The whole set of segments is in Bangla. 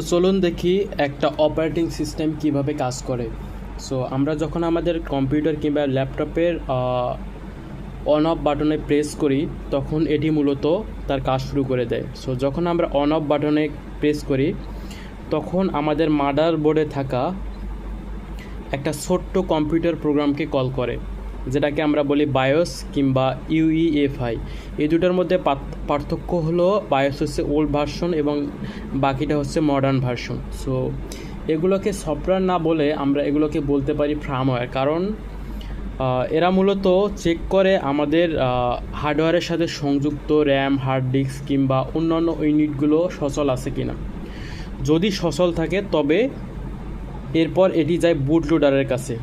চলুন দেখি একটা অপারেটিং সিস্টেম কিভাবে কাজ করে। আমরা যখন আমাদের কম্পিউটার কিংবা ল্যাপটপের অন অফ বাটনে প্রেস করি তখন এটি মূলত তার কাজ শুরু করে দেয়। যখন আমরা অন অফ বাটনে প্রেস করি তখন আমাদের মাদার বোর্ডে থাকা একটা ছোট্ট কম্পিউটার প্রোগ্রামকে কল করে, যেটাকে আমরা বলি বায়োস কিংবা ইউইএফআই। এই দুটোর মধ্যে পার্থক্য হলো বায়োস হচ্ছে ওল্ড ভার্সন এবং বাকিটা হচ্ছে মডার্ন ভার্সন। এগুলোকে সফটওয়্যার না বলে আমরা এগুলোকে বলতে পারি ফার্মওয়্যার, কারণ এরা মূলত চেক করে আমাদের হার্ডওয়্যারের সাথে সংযুক্ত র্যাম, হার্ড ডিস্ক কিংবা অন্যান্য ইউনিটগুলো সচল আছে কিনা। যদি সচল থাকে তবে এরপর এটি যায় বুটলোডারের কাছে।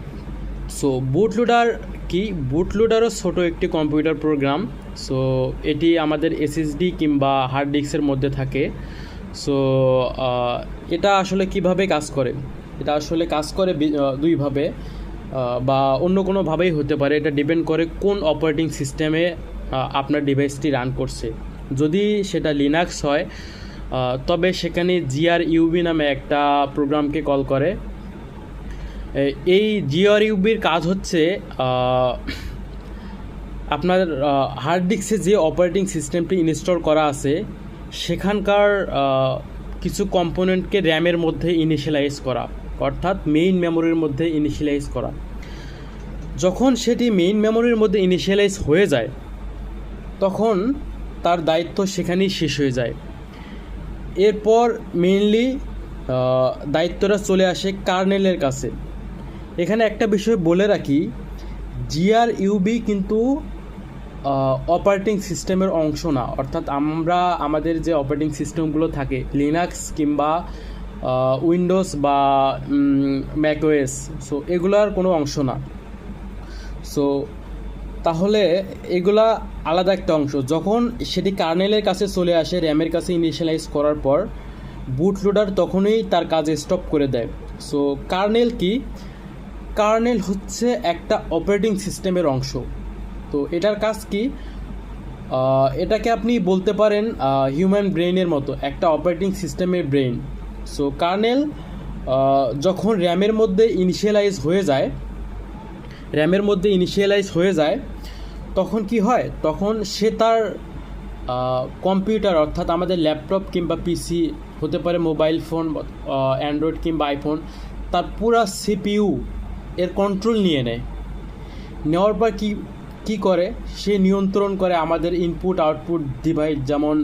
বুটলোডার কি? বুটলোডারও ছোটো একটি কম্পিউটার প্রোগ্রাম। এটি আমাদের এসএসডি কিংবা হার্ড ডিস্কের মধ্যে থাকে। এটা আসলে কিভাবে কাজ করে? এটা আসলে কাজ করে দুইভাবে, বা অন্য কোনোভাবেই হতে পারে। এটা ডিপেন্ড করে কোন অপারেটিং সিস্টেমে আপনার ডিভাইসটি রান করছে। যদি সেটা লিনাক্স হয় তবে সেখানে জিআরইউবি নামে একটা প্রোগ্রামকে কল করে। এই জিআরইউবির কাজ হচ্ছে আপনার হার্ড ডিস্কে যে অপারেটিং সিস্টেমটি ইনস্টল করা আছে সেখানকার কিছু কম্পোনেন্টকে র্যামের মধ্যে ইনিশিয়ালাইজ করা, অর্থাৎ মেইন মেমোরির মধ্যে ইনিশিয়ালাইজ করা। যখন সেটি মেইন মেমোরির মধ্যে ইনিশিয়ালাইজ হয়ে যায় তখন তার দায়িত্ব সেখানেই শেষ হয়ে যায়। এরপর মেইনলি দায়িত্বটা চলে আসে কার্নেলের কাছে। এখানে একটা বিষয় বলে রাখি, জিআরইউবি কিন্তু অপারেটিং সিস্টেমের অংশ না। অর্থাৎ আমাদের যে অপারেটিং সিস্টেমগুলো থাকে লিনাক্স কিংবা উইন্ডোজ বা ম্যাকওএস, এগুলার কোনো অংশ না। তাহলে এগুলা আলাদা একটা অংশ। যখন সেটি কার্নেলের কাছে চলে আসে, র্যামের কাছে ইনিশিয়ালাইজ করার পর বুটলোডার তখনই তার কাজ স্টপ করে দেয়। কার্নেল কি? কার্নেল হচ্ছে একটা অপারেটিং সিস্টেমের অংশ। এটার কাজ কি? এটাকে আপনি বলতে পারেন হিউম্যান ব্রেইনের মতো, একটা অপারেটিং সিস্টেমের ব্রেইন। কার্নেল যখন র্যামের মধ্যে ইনিশিয়ালাইজ হয়ে যায় তখন কি হয়? তখন সে তার কম্পিউটার, অর্থাৎ আমাদের ল্যাপটপ কিংবা পিসি, হতে পারে মোবাইল ফোন, অ্যান্ড্রয়েড কিংবা আইফোন, তার পুরা সিপিইউ এর কন্ট্রোল নিয়ে নেওয়ার পর কি করে? সে নিয়ন্ত্রণ করে আমাদের ইনপুট আউটপুট ডিভাইস, যেমন